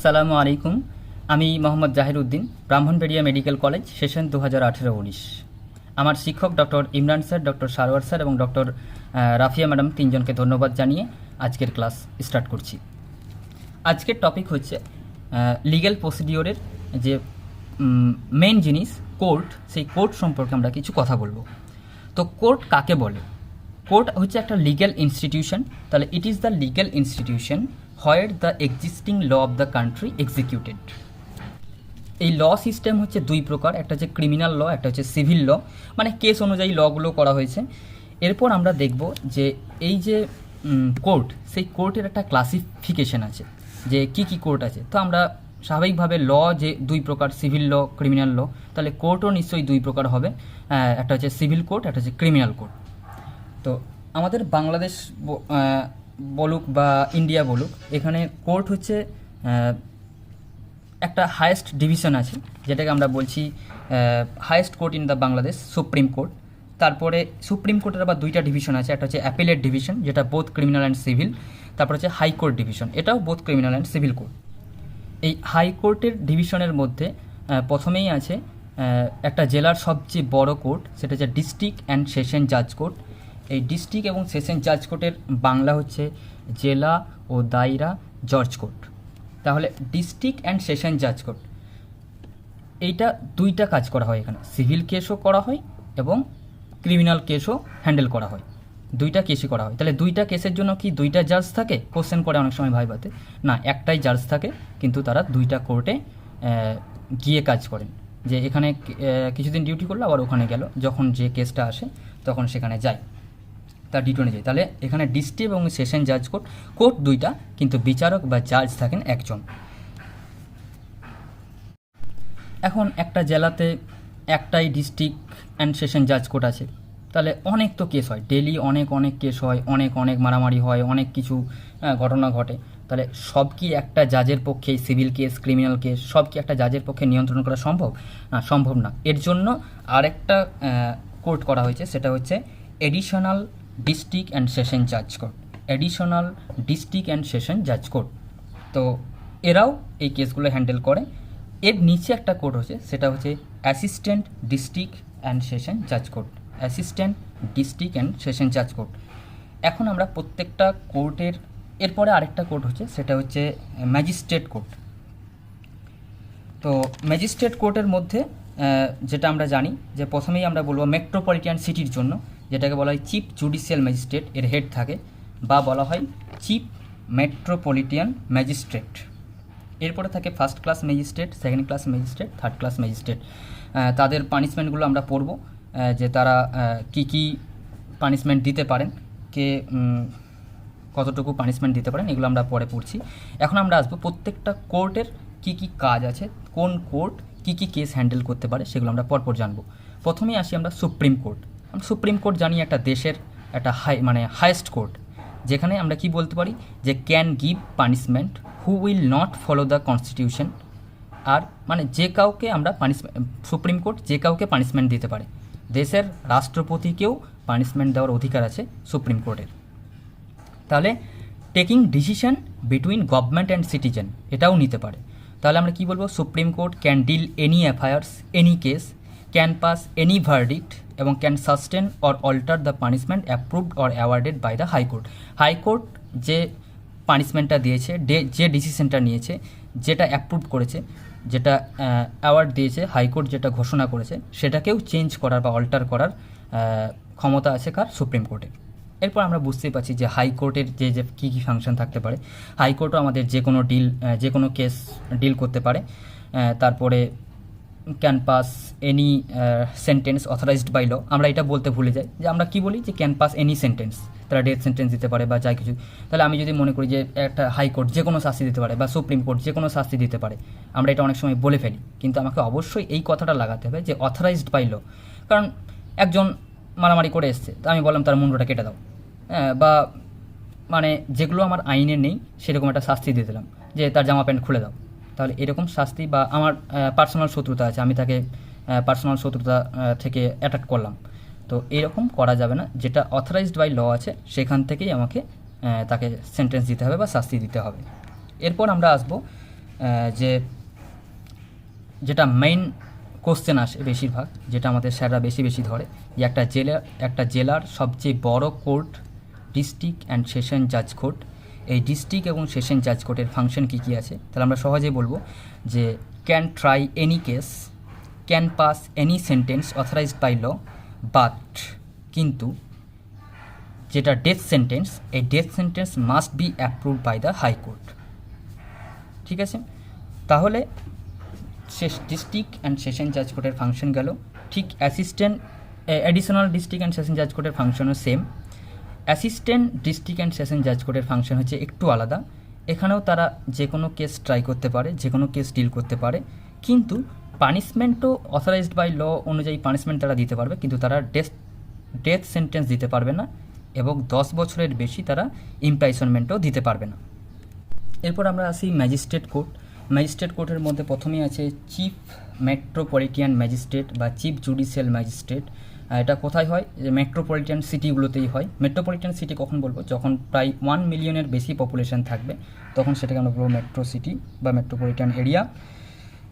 আসসালামু আলাইকুম। আমি Mohammad Jahiruddin, Brahmanbaria medical college, session 2018-19। আমার শিক্ষক doctor Imran sir, doctor Sarwar sir এবং ডক্টর রাফিয়া ম্যাডাম তিনজনকে ধন্যবাদ জানিয়ে আজকের ক্লাস স্টার্ট করছি। আজকের টপিক হচ্ছে লিগ্যাল প্রসিডিওরের যে মেন জিনিস কোর্ট, সেই কোর্ট সম্পর্কে আমরা কিছু কথা বলবো। তো কোর্ট কাকে বলে? কোর্ট হচ্ছে একটা লিগ্যাল ইনস্টিটিউশন। তাহলে it is the legal institution where the existing law of the country executed. এই ল সিস্টেম হচ্ছে দুই প্রকার, একটা হচ্ছে ক্রিমিনাল ল, একটা হচ্ছে সিভিল ল, মানে কেস অনুযায়ী লগুলো করা হয়েছে। এরপর আমরা দেখব যে এই যে কোর্ট, সেই কোর্টের একটা ক্লাসিফিকেশন আছে যে কি কি কোর্ট আছে। তো আমরা স্বাভাবিকভাবে ল যে দুই প্রকার, সিভিল ল, ক্রিমিনাল ল, তাহলে কোর্টও নিশ্চয়ই দুই প্রকার হবে, একটা হচ্ছে সিভিল কোর্ট, একটা হচ্ছে ক্রিমিনাল কোর্ট। তো আমাদের বাংলাদেশ বলুক বা ইন্ডিয়া বলুক, এখানে কোর্ট হচ্ছে একটা হায়েস্ট ডিভিশন আছে, যেটাকে আমরা বলছি highest court in the Bangladesh, supreme court. তারপরে সুপ্রিম কোর্টের আবার দুইটা ডিভিশন আছে, একটা হচ্ছে অ্যাপিলেট ডিভিশন, যেটা বোথ ক্রিমিনাল অ্যান্ড সিভিল। তারপর হচ্ছে হাইকোর্ট ডিভিশন, এটাও both criminal and civil court. এই হাইকোর্টের ডিভিশনের মধ্যে প্রথমেই আছে একটা জেলার সবচেয়ে বড় কোর্ট, সেটা হচ্ছে ডিস্ট্রিক্ট অ্যান্ড সেশন জাজ কোর্ট। এই ডিস্ট্রিক্ট এবং সেশন জাজ কোর্টের বাংলা হচ্ছে জেলা ও দায়রা জজ কোর্ট। তাহলে ডিস্ট্রিক্ট অ্যান্ড সেশন জাজ কোর্ট, এইটা দুইটা কাজ করা হয় এখানে, সিভিল কেসও করা হয় এবং ক্রিমিনাল কেসও হ্যান্ডেল করা হয়, দুইটা কেসই করা হয়। তাহলে দুইটা কেসের জন্য কি দুইটা জাজ থাকে? কোশ্চেন করে অনেক সময় ভাইভাতে, না, একটাই জাজ থাকে, কিন্তু তারা দুইটা কোর্টে গিয়ে কাজ করেন, যে এখানে কিছুদিন ডিউটি করলো, আবার ওখানে গেল, যখন যে কেসটা আসে তখন সেখানে যায়, তার ডিউটি যায়। তাহলে এখানে ডিস্ট্রিক্ট এবং সেশন জাজ কোর্ট, কোর্ট দুইটা, কিন্তু বিচারক বা জাজ থাকেন একজন। এখন একটা জেলাতে একটাই ডিস্ট্রিক্ট অ্যান্ড সেশন জাজ কোর্ট আছে, তাহলে অনেক তো কেস হয়, ডেলি অনেক কেস হয়, অনেক মারামারি হয়, অনেক কিছু ঘটনা ঘটে। তাহলে সব কি একটা জাজের পক্ষে, সিভিল কেস, ক্রিমিনাল কেস, সব কি একটা জাজের পক্ষে নিয়ন্ত্রণ করা সম্ভব? না, সম্ভব না। এর জন্য আরেকটা কোর্ট করা হয়েছে, সেটা হচ্ছে এডিশনাল ডিস্ট্রিক্ট অ্যান্ড সেশন জাজ court, additional district and session জাজ কোর্ট। তো এরাও এই কেসগুলো হ্যান্ডেল করে। এর নিচে একটা কোর্ট হচ্ছে, সেটা হচ্ছে অ্যাসিস্ট্যান্ট ডিস্ট্রিক্ট অ্যান্ড সেশন জাজ court, assistant district and session জাজ কোর্ট। এখন আমরা প্রত্যেকটা কোর্টের, এরপরে আরেকটা কোর্ট হচ্ছে, সেটা হচ্ছে ম্যাজিস্ট্রেট কোর্ট। তো ম্যাজিস্ট্রেট কোর্টের মধ্যে যেটা আমরা জানি, যে প্রথমেই আমরা বলবো মেট্রোপলিটন সিটির জন্য, যেটাকে বলা হয় চিফ জুডিশিয়াল ম্যাজিস্ট্রেট, এর হেড থাকে, বা বলা হয় চিফ মেট্রোপলিটন ম্যাজিস্ট্রেট। এরপরে থাকে first class magistrate, second class magistrate, third class magistrate. তাদের পানিশমেন্টগুলো আমরা পড়ব, যে তারা কি কি পানিশমেন্ট দিতে পারেন, কে কতটুকু পানিশমেন্ট দিতে পারেন, এগুলো আমরা পরে পড়ছি। এখন আমরা আসবো প্রত্যেকটা কোর্টের কি কি কাজ আছে, কোন কোর্ট কি কি কেস হ্যান্ডেল করতে পারে, সেগুলো আমরা পরপর জানবো। প্রথমেই আসি আমরা সুপ্রিম কোর্ট। আমরা সুপ্রিম কোর্ট জানি একটা দেশের একটা হাইয়েস্ট কোর্ট, যেখানে আমরা কি বলতে পারি, যে can give punishment who will not follow the constitution. আর মানে যে কাউকে আমরা সুপ্রিম কোর্ট যে কাউকে পানিশমেন্ট দিতে পারে, দেশের রাষ্ট্রপতিকেও পানিশমেন্ট দেওয়ার অধিকার আছে সুপ্রিম কোর্টের। তাহলে taking decision between government and citizen, এটাও নিতে পারে। তাহলে আমরা কি বলবো, supreme court can deal any affairs, any case, can pass any verdict, এবং can sustain or alter the punishment approved or awarded by the high court. High court যে পানিশমেন্টটা দিয়েছে, যে ডিসিশনটা নিয়েছে, যেটা অ্যাপ্রুভ করেছে, যেটা অ্যাওয়ার্ড দিয়েছে, হাইকোর্ট যেটা ঘোষণা করেছে, সেটাকেও চেঞ্জ করার বা অল্টার করার ক্ষমতা আছে কার? সুপ্রিম কোর্টের। এরপর আমরা বুঝতেই পারছি যে হাইকোর্টের যে কী কী ফাংশন থাকতে পারে। হাইকোর্টও আমাদের যে কোনো কেস ডিল করতে পারে। তারপরে can pass any sentence authorized by law. আমরা এটা বলতে ভুলে যাই, যে আমরা কি বলি, যে ক্যান পাস এনি সেন্টেন্স, তারা ডেথ সেন্টেন্স দিতে পারে বা যাই কিছু। তাহলে আমি যদি মনে করি যে একটা হাইকোর্ট যে কোনো শাস্তি দিতে পারে, বা সুপ্রিম কোর্ট যে কোনো শাস্তি দিতে পারে, আমরা এটা অনেক সময় বলে ফেলি, কিন্তু আমাকে অবশ্যই এই কথাটা লাগাতে হবে যে অথরাইজড বাই ল। কারণ একজন মারামারি করে এসছে, তো আমি বললাম তার মুন্ডটা কেটে দাও, বা মানে যেগুলো আমার আইনে নেই সেরকম একটা শাস্তি দিয়ে দিলাম, যে তার জামা প্যান্ট খুলে দাও। তাহলে এরকম শাস্তি, বা আমার পার্সোনাল শত্রুতা আছে, আমি তাকে পার্সোনাল শত্রুতা থেকে অ্যাটাক করলাম, তো এরকম করা যাবে না। যেটা অথরাইজড বাই ল আছে সেখান থেকেই আমাকে তাকে সেন্টেন্স দিতে হবে বা শাস্তি দিতে হবে। এরপর আমরা আসবো যে যেটা মেইন কোশ্চেন আসে বেশিরভাগ, যেটা আমাদের স্যাররা বেশি ধরে, যে একটা জেলার সবচেয়ে বড় কোর্ট ডিস্ট্রিক্ট অ্যান্ড সেশন জাজ কোর্ট, এই ডিস্ট্রিক্ট এবং সেশন জাজ কোর্টের ফাংশন কী কী আছে, তাহলে আমরা সহজেই বলবো যে can try any case, can pass any sentence authorized by law, but কিন্তু যেটা ডেথ সেন্টেন্স, এই death sentence must be approved by the high court. ঠিক আছে, তাহলে ডিস্ট্রিক্ট অ্যান্ড সেশন জাজ কোর্টের ফাংশন গেল। ঠিক অ্যাডিশনাল ডিস্ট্রিক্ট অ্যান্ড সেশন জাজ কোর্টের ফাংশনও same. Assistant district and session জাজ কোর্টের ফাংশন হচ্ছে একটু আলাদা। এখানেও তারা যে কোনো কেস ট্রাই করতে পারে, যে কোনো কেস ডিল করতে পারে, কিন্তু পানিশমেন্টও অথরাইজড বাই ল অনুযায়ী পানিশমেন্ট তারা দিতে পারবে, কিন্তু তারা ডেথ সেন্টেন্স দিতে পারবে না এবং 10 বছরের বেশি তারা ইমপ্রাইজনমেন্টও দিতে পারবে না। এরপর আমরা আসি ম্যাজিস্ট্রেট কোর্ট। ম্যাজিস্ট্রেট কোর্টের মধ্যে প্রথমেই আছে চিফ মেট্রোপলিটন ম্যাজিস্ট্রেট বা চিফ জুডিশিয়াল ম্যাজিস্ট্রেট। এটা কোথায় হয়? যে মেট্রোপলিটন সিটিগুলোতেই হয়। মেট্রোপলিটন সিটি কখন বলবো? যখন প্রায় 1 মিলিয়নের বেশি পপুলেশন থাকবে, তখন সেটাকে আমরা বলবো মেট্রো সিটি বা মেট্রোপলিটন এরিয়া।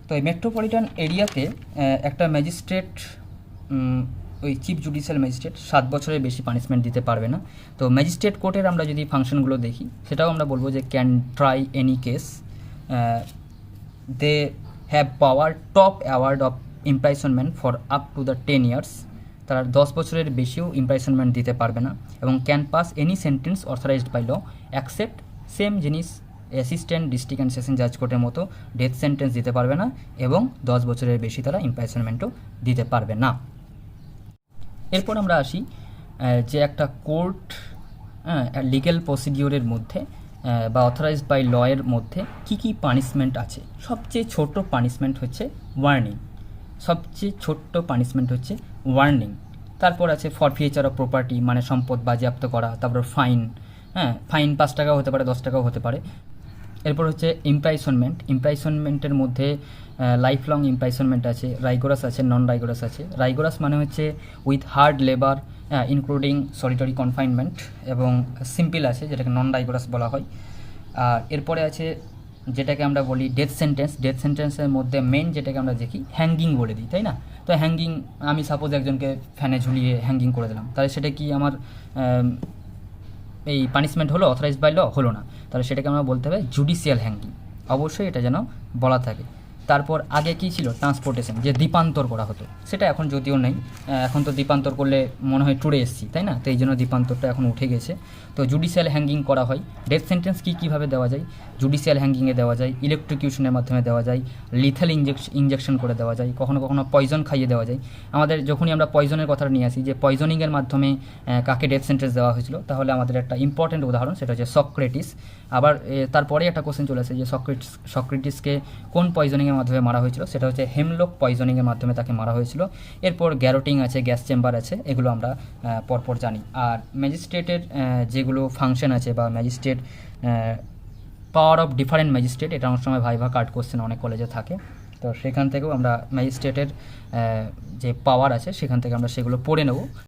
তো এই মেট্রোপলিটন এরিয়াতে একটা ম্যাজিস্ট্রেট, ওই চিফ জুডিশিয়াল ম্যাজিস্ট্রেট 7 বছরের বেশি পানিশমেন্ট দিতে পারবে না। তো ম্যাজিস্ট্রেট কোর্টের আমরা যদি ফাংশনগুলো দেখি, সেটাও আমরা বলবো যে can try any case, they have power to award of imprisonment for up to the 10 years, তারা 10 বছরের বেশিও ইমপ্রাইজনমেন্ট দিতে পারবে না, এবং can pass any sentence authorized by law accept, same জিনিস অ্যাসিস্ট্যান্ট ডিস্ট্রিক্ট অ্যান্ড সেশন জাজ কোর্টের মতো ডেথ সেন্টেন্স দিতে পারবে না এবং 10 বছরের বেশি তারা ইমপ্রাইজনমেন্টও দিতে পারবে না। এরপর আমরা আসি যে একটা কোর্ট লিগ্যাল প্রসিডিওরের মধ্যে বা অথরাইজড বাই লয়ের মধ্যে কী কী পানিশমেন্ট আছে। সবচেয়ে ছোট পানিশমেন্ট হচ্ছে ওয়ার্নিং, সবচেয়ে ছোট্ট পানিশমেন্ট হচ্ছে ওয়ার্নিং। তারপর আছে ফরফিচার অফ প্রপার্টি, মানে সম্পদ বাজেয়াপ্ত করা। তারপর ফাইন, ফাইন 5 টাকাও হতে পারে, 10 টাকাও হতে পারে। এরপর হচ্ছে ইমপ্রাইজনমেন্ট। ইমপ্রাইজনমেন্টের মধ্যে লাইফ লং ইমপ্রাইজনমেন্ট আছে, রাইগোরাস আছে, নন রাইগোরাস আছে। রাইগোরাস মানে হচ্ছে with hard labour including solitary confinement, এবং সিম্পল আছে যেটাকে নন রাইগোরাস বলা হয়। আর এরপরে আছে যেটাকে আমরা বলি ডেথ সেন্টেন্স। ডেথ সেন্টেন্সের মধ্যে মেন যেটাকে আমরা দেখি হ্যাঙ্গিং বলে দিই, তাই না? তো হ্যাঙ্গিং, আমি সাপোজ একজনকে ফ্যানে ঝুলিয়ে হ্যাঙ্গিং করে দিলাম, তাহলে সেটা কি আমার এই পানিশমেন্ট হলো অথরাইজড বাই ল? হলো না। তাহলে সেটাকে আমরা বলতে হবে জুডিশিয়াল হ্যাঙ্গিং। অবশ্যই এটা যেন বলা থাকে। তারপর আগে কী ছিল? ট্রান্সপোর্টেশন, যে দ্বীপান্তর করা হতো, সেটা এখন যদিও নেই। এখন তো দ্বীপান্তর করলে মনে হয় ট্যুরে এসছি, তাই না? তো এই জন্য দ্বীপান্তরটা এখন উঠে গেছে। তো জুডিশিয়াল হ্যাঙ্গিং করা হয়। ডেথ সেন্টেন্স কীভাবে দেওয়া যায়? জুডিশিয়াল হ্যাঙ্গিংয়ে দেওয়া যায়, ইলেকট্রিকিউশনের মাধ্যমে দেওয়া যায়, লিথাল ইঞ্জেকশন করে দেওয়া যায়, কখনো কখনো পয়জন খাইয়ে দেওয়া যায়। আমাদের যখনই আমরা পয়জনের কথাটা নিয়ে আসি, যে পয়জনিংয়ের মাধ্যমে কাকে ডেথ সেন্টেন্স দেওয়া হয়েছিল, তাহলে আমাদের একটা ইম্পর্টেন্ট উদাহরণ সেটা হচ্ছে সক্রেটিস। আবার তারপরে একটা কোশ্চেন চলে আসে যে সক্রেটিসকে কোন পয়জনিংয়ের মাধ্যমে মারা হয়েছিল? সেটা হচ্ছে হেমলক পয়জনিংয়ের মাধ্যমে তাকে মারা হয়েছিল। এরপর গ্যারোটিং আছে, গ্যাস চেম্বার আছে, এগুলো আমরা পরপর জানি। আর ম্যাজিস্ট্রেটের যেগুলো ফাংশন আছে বা magistrate power of different magistrate, এটা অনেক সময় ভাইভা কার্ড কোশ্চেন অনেক কলেজে থাকে। তো সেখান থেকেও আমরা ম্যাজিস্ট্রেটের যে পাওয়ার আছে সেখান থেকে আমরা সেগুলো পড়ে নেব।